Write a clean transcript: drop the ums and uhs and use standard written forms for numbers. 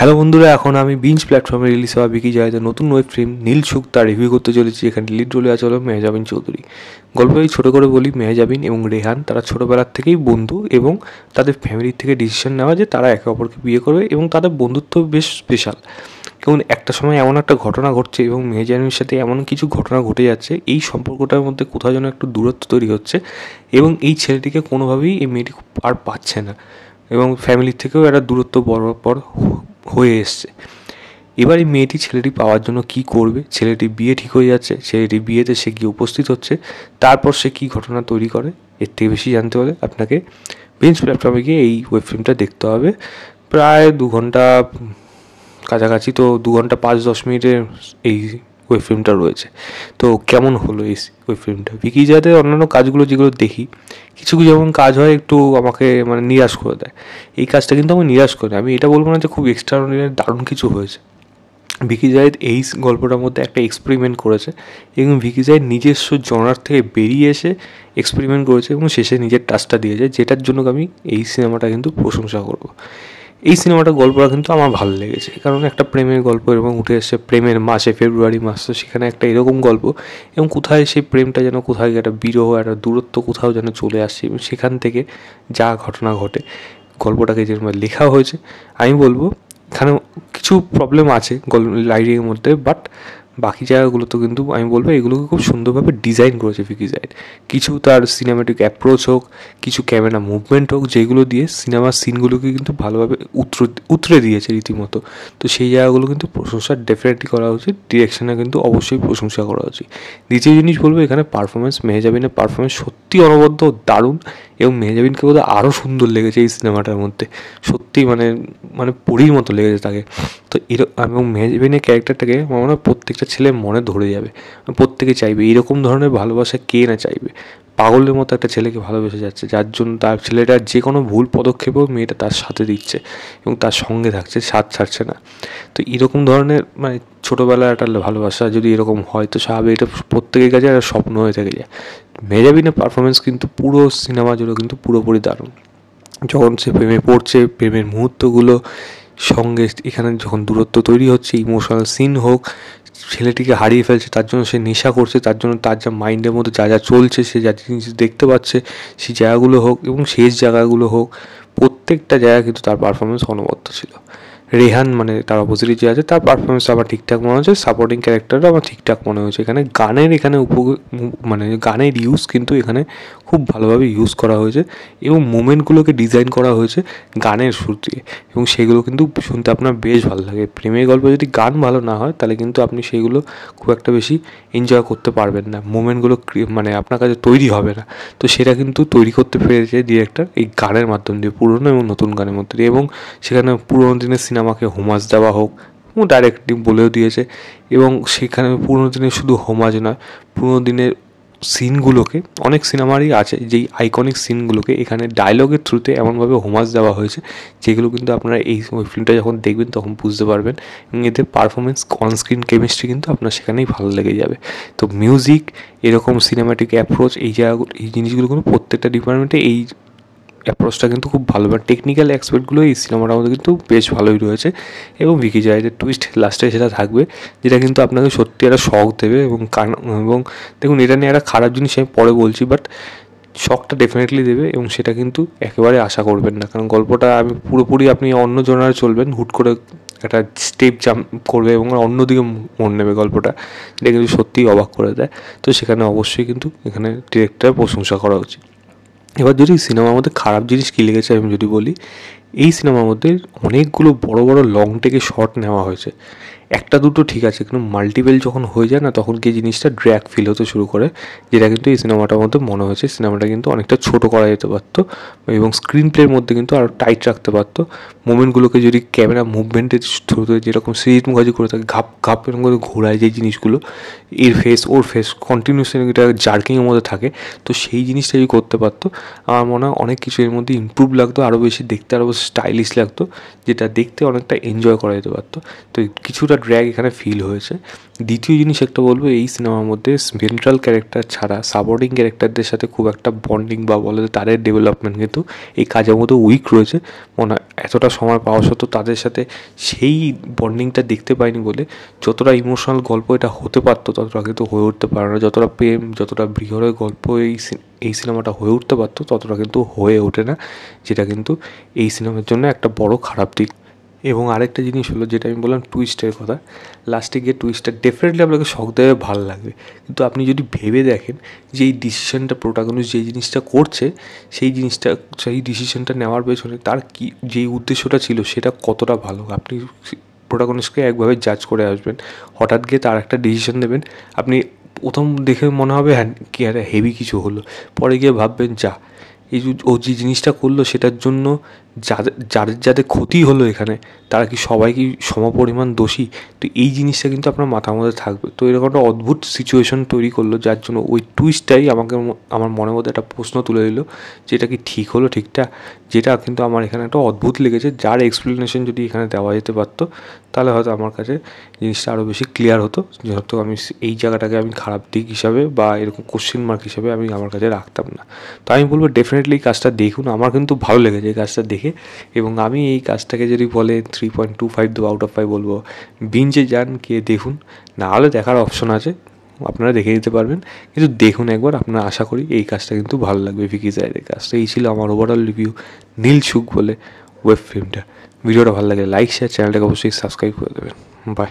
Hello বন্ধুরা, এখন আমি বিঞ্জ প্ল্যাটফর্মে রিলিজ হওয়া বিকি জায়েদের নতুন ওয়েব ফিল্ম নীল সুখ তার রিভিউ করতে চলেছি। এখানে লিড রোলে আছে হলো মেহজাবিন চৌধুরী। গল্পটাই ছোটো করে বলি, মেহজাবিন এবং রেহান তারা ছোটোবেলার থেকেই বন্ধু এবং তাদের ফ্যামিলির থেকে ডিসিশন নেওয়া যে তারা একে অপরকে বিয়ে করবে এবং তাদের বন্ধুত্ব বেশ স্পেশাল। এবং একটা সময় এমন একটা ঘটনা ঘটছে এবং মেহজাবিনের সাথে এমন কিছু ঘটনা ঘটে যাচ্ছে, এই সম্পর্কটার মধ্যে কোথাও যেন একটু দূরত্ব তৈরি হচ্ছে এবং এই ছেলেটিকে কোনোভাবেই এই মেয়েটি আর পাচ্ছে না এবং ফ্যামিলির থেকেও একটা দূরত্ব পর হয়ে এসছে। এবার এই মেয়েটি ছেলেটি পাওয়ার জন্য কি করবে, ছেলেটি বিয়ে ঠিক হয়ে যাচ্ছে, ছেলেটি বিয়েতে সে গিয়ে উপস্থিত হচ্ছে, তারপর সে কী ঘটনা তৈরি করে, এর থেকে বেশি জানতে হলে আপনাকে বিঞ্জ প্ল্যাটফর্মে গিয়ে এই ওয়েব ফিল্মটা দেখতে হবে। প্রায় 2 ঘন্টা কাছাকাছি, তো 2 ঘন্টা 5-10 মিনিটের এই ওয়েব ফিল্মটা রয়েছে। তো কেমন হলো এই ওয়েব ফিল্মটা? ভিকি জাদের অন্যান্য কাজগুলো যেগুলো দেখি, কিছু কিছু যেমন কাজ হয় একটু আমাকে মানে নিরাশ করে দেয়, এই কাজটা কিন্তু আমি নিরাশ করে, আমি এটা বলবো না যে খুব এক্সট্রাঅর্ডিনারি দারুণ কিছু হয়েছে। ভিকি জায়েদ এই গল্পটার মধ্যে একটা এক্সপেরিমেন্ট করেছে এবং ভিকি জায়েদ নিজস্ব জনার থেকে বেরিয়ে এসে এক্সপেরিমেন্ট করেছে এবং শেষে নিজের টাচটা দিয়েছে, যেটার জন্য আমি এই সিনেমাটা কিন্তু প্রশংসা করব। এই সিনেমাটার গল্পটা কিন্তু আমার ভালো লেগেছে, কারণ একটা প্রেমের গল্প এবং উঠে এসছে প্রেমের মাসে, ফেব্রুয়ারি মাস, তো সেখানে একটা এরকম গল্প এবং কোথায় সেই প্রেমটা যেন কোথায় একটা বিরহ, একটা দূরত্ব কোথাও যেন চলে আসছে এবং সেখান থেকে যা ঘটনা ঘটে গল্পটাকে যেরকম লেখা হয়েছে, আমি বলবো এখানে কিছু প্রবলেম আছে লাইটিংয়ের মধ্যে, বাট বাকি জায়গাগুলোতে কিন্তু আমি বলবো এগুলোকে খুব সুন্দরভাবে ডিজাইন করেছে ভিকি জায়েদ। কিছু তার সিনেমাটিক অ্যাপ্রোচ হোক, কিছু ক্যামেরা মুভমেন্ট হোক, যেগুলো দিয়ে সিনেমার সিনগুলোকে কিন্তু ভালোভাবে উতরে দিয়েছে রীতিমতো। তো সেই জায়গাগুলো কিন্তু প্রশংসা ডেফিনেটলি করা উচিত, ডিরেকশনে কিন্তু অবশ্যই প্রশংসা করা উচিত। দ্বিতীয় জিনিস বলবো, এখানে পারফরমেন্স, মেহজাবিনের পারফরমেন্স সত্যি অনবদ্য দারুণ এবং মেহজাবিনকে বোধহয় আরও সুন্দর লেগেছে এই সিনেমাটার মধ্যে, সত্যি মানে মানে পরীর মতো লেগেছে তাকে। তো এবং মেহজাবিনের ক্যারেক্টারটাকে আমার মনে হয় প্রত্যেকটা ছেলে মনে ধরে যাবে, প্রত্যেকে চাইবে এরকম ধরনের ভালোবাসা, কে না চাইবে। পাগলের মতো একটা ছেলেকে ভালোবেসে যাচ্ছে, যার জন্য তার ছেলেটার যে কোনো ভুল পদক্ষেপেও মেয়েটা তার সাথে দিচ্ছে এবং তার সঙ্গে থাকছে, সাথ ছাড়ছে না। তো এরকম ধরনের মানে ছোটোবেলার একটা ভালোবাসা যদি এরকম হয়, তো স্বাভাবিক এটা প্রত্যেকের কাছে একটা স্বপ্ন হয়ে থেকে যায়। মেহজাবিনের পারফরমেন্স কিন্তু পুরো সিনেমা জুড়ে কিন্তু পুরোপুরি দারুণ। যখন সে প্রেমে পড়ছে, প্রেমের মুহূর্তগুলো সঙ্গে এখানে যখন দূরত্ব তৈরি হচ্ছে, ইমোশনাল সিন হোক, ছেলেটিকে হারিয়ে ফেলছে, তার জন্য সে নেশা করছে, তার জন্য তার যা মাইন্ডের মধ্যে যা যা চলছে, সে যা জিনিস দেখতে পাচ্ছে, সেই জায়গাগুলো হোক এবং শেষ জায়গাগুলো হোক, প্রত্যেকটা জায়গা কিন্তু তার পারফরমেন্স অনবদ্য ছিল। রেহান মানে তার অপোজিটে যে আছে, তার পারফরমেন্স আমার ঠিকঠাক মনে হচ্ছে, সাপোর্টিং ক্যারেক্টারটা আমার ঠিকঠাক মনে হয়েছে। এখানে গানের মানে গানের ইউজ কিন্তু এখানে খুব ভালোভাবে ইউজ করা হয়েছে এবং মোমেন্টগুলোকে ডিজাইন করা হয়েছে গানের সুর দিয়ে এবং সেগুলো কিন্তু শুনতে আপনার বেশ ভালো লাগে। প্রেমের গল্পে যদি গান ভালো না হয় তাহলে কিন্তু আপনি সেইগুলো খুব একটা বেশি এনজয় করতে পারবেন না, মোমেন্টগুলো মানে আপনার কাছে তৈরি হবে না। তো সেটা কিন্তু তৈরি করতে পেরেছে ডিরেক্টর এই গানের মাধ্যম দিয়ে, পুরনো এবং নতুন গানের মধ্যে দিয়ে, এবং সেখানে পুরোনো দিনের সিনেমাকে হোমাজ দেওয়া হোক, ও ডাইরেক্টলি বলেও দিয়েছে। এবং সেখানে পুরোনো দিনের শুধু হোমাজ নয়, পুরোনো দিনের সিনগুলোকে, অনেক সিনেমারই আছে যেই আইকনিক সিনগুলোকে এখানে ডায়লগের থ্রুতে এমনভাবে হোমাজ দেওয়া হয়েছে, যেগুলো কিন্তু আপনারা এই ফিল্মটা যখন দেখবেন তখন বুঝতে পারবেন এবং এদের পারফরমেন্স, অনস্ক্রিন কেমিস্ট্রি কিন্তু আপনার সেখানেই ভালো লেগে যাবে। তো মিউজিক, এরকম সিনেমাটিক অ্যাপ্রোচ, এই জায়গাগুলো, এই জিনিসগুলো কিন্তু প্রত্যেকটা ডিপার্টমেন্টে এই অ্যাপ্রোচটা কিন্তু খুব ভালো, বা টেকনিক্যাল এক্সপার্টগুলো এই সিনেমাটার মধ্যে কিন্তু বেশ ভালোই রয়েছে। এবং ভিকি জায়েদের টুইস্ট লাস্টে সেটা থাকবে, যেটা কিন্তু আপনাকে সত্যি একটা শক দেবে এবং দেখুন, এটা নিয়ে একটা খারাপ জিনিস আমি পরে বলছি, বাট শকটা ডেফিনেটলি দেবে এবং সেটা কিন্তু একেবারে আশা করবেন না, কারণ গল্পটা আমি পুরোপুরি, আপনি অন্য জনারে চলবেন, হুট করে একটা স্টেপ জাম্প করবে এবং অন্যদিকে মন নেবে গল্পটা, এটা কিন্তু সত্যিই অবাক করে দেয়। তো সেখানে অবশ্যই কিন্তু এখানে ডিরেক্টরের প্রশংসা করা উচিত। এবার যদি সিনেমার মধ্যে খারাপ জিনিস কী লেগেছে আমি যদি বলি, এই সিনেমার মধ্যে অনেকগুলো বড় বড় লং টেকে শট নেওয়া হয়েছে। একটা দুটো ঠিক আছে, কিন্তু মাল্টিপল যখন হয়ে যায় না, তখন কি জিনিসটা ড্র্যাগ ফিল হতে শুরু করে, যেটা কিন্তু এই সিনেমাটার মধ্যে মনে হয়েছে। সিনেমাটা কিন্তু অনেকটা ছোটো করা যেতে পারতো এবং স্ক্রিন প্লের মধ্যে কিন্তু আরও টাইট রাখতে পারতো। মোমেন্টগুলোকে যদি ক্যামেরা মুভমেন্টের থ্রুতে, যেরকম সৃজিত মুখার্জি করে থাকে, ঘাপ ঘাপ এরকম করে ঘোরায় যে জিনিসগুলো, এর ফেস ওর ফেস কন্টিনিউসলি এটা জার্কিংয়ের মধ্যে থাকে, তো সেই জিনিসটা যদি করতে পারতো, আমার মনে হয় অনেক কিছু এর মধ্যে ইমপ্রুভ লাগতো, আরও বেশি দেখতে আরও বেশি স্টাইলিশ লাগতো, যেটা দেখতে অনেকটা এনজয় করা যেতে পারতো। তো কিছুটা ড্র্যাগ এখানে ফিল হয়েছে। দ্বিতীয় জিনিস একটা বলবো, এই সিনেমার মধ্যে সেন্ট্রাল ক্যারেক্টার ছাড়া সাপোর্টিং ক্যারেক্টারদের সাথে খুব একটা বন্ডিং বা বলে তাদের ডেভেলপমেন্ট কিন্তু এই কাজের মধ্যে উইক রয়েছে। মনে হয় এতটা সময় পাওয়া সত্ত্বেও তাদের সাথে সেই বন্ডিংটা দেখতে পাইনি বলে যতটা ইমোশনাল গল্প এটা হতে পারতো ততটা কিন্তু হয়ে উঠতে পারে না। যতটা প্রেম, যতটা বৃহৎ গল্প এই সিনেমাটা হয়ে উঠতে পারতো ততটা কিন্তু হয়ে ওঠে না, যেটা কিন্তু এই সিনেমার জন্য একটা বড় খারাপ দিক। এবং আরেকটা জিনিস হলো, যেটা আমি বললাম টুইস্টের কথা, লাস্টে গিয়ে টুইস্টটা ডেফিনেটলি আপনাকে শক দেবে, ভালো লাগবে, কিন্তু আপনি যদি ভেবে দেখেন যে এই ডিসিশনটা প্রোটাগনিস্ট যেই জিনিসটা করছে সেই ডিসিশনটা নেওয়ার পেছনে তার কি যেই উদ্দেশ্যটা ছিল সেটা কতটা ভালো, আপনি প্রোটাগনিস্টকে একভাবে জাজ করে আসবেন। হঠাৎ গিয়ে তার একটা ডিসিশন নেবেন, আপনি প্রথম দেখে মনে হবে হ্যাঁ কি একটা হেভি কিছু হলো, পরে গিয়ে ভাববেন যা এই ও যে জিনিসটা করলো সেটার জন্য যাদের ক্ষতি হলো এখানে তারা কি সবাই কি সমপরিমাণ দোষী? তো এই জিনিসটা কিন্তু আপনার মাথার মধ্যে থাকবে। তো এরকম একটা অদ্ভুত সিচুয়েশন তৈরি করলো, যার জন্য ওই টুইস্টটাই আমার মনের মধ্যে একটা প্রশ্ন তুলে দিল, যেটা কি ঠিক হলো ঠিকঠাক, যেটা কিন্তু আমার এখানে একটা অদ্ভুত লেগেছে। যার এক্সপ্লেনেশন যদি এখানে দেওয়া যেতে পারতো তাহলে হয়তো আমার কাছে জিনিসটা আরও বেশি ক্লিয়ার হতো, যেহেতু আমি এই জায়গাটাকে আমি খারাপ দিক হিসাবে বা এরকম কোশ্চেন মার্ক হিসাবে আমি আমার কাছে রাখতাম না। তো আমি বলবো ডেফিনেটলি এই কাজটা দেখুন, আমার কিন্তু ভালো লেগেছে এই কাজটা দেখে। এবং আমি এই কাজটাকে যদি বলে 3.25 দেবো আউট অফ 5 বলবো। বিঞ্জে যান, কে দেখুন, না হলে দেখার অপশন আছে, আপনারা দেখে দিতে পারবেন, কিন্তু দেখুন একবার, আপনারা আশা করি এই কাজটা কিন্তু ভালো লাগবে। ভিকি জায়েদের কাজটা এই ছিল আমার ওভারঅল রিভিউ নীল সুখ বলে ওয়েব ফিল্মটা। ভিডিওটা ভালো লাগে লাইক শেয়ার, চ্যানেলটাকে অবশ্যই সাবস্ক্রাইব করে দেবেন। বাই।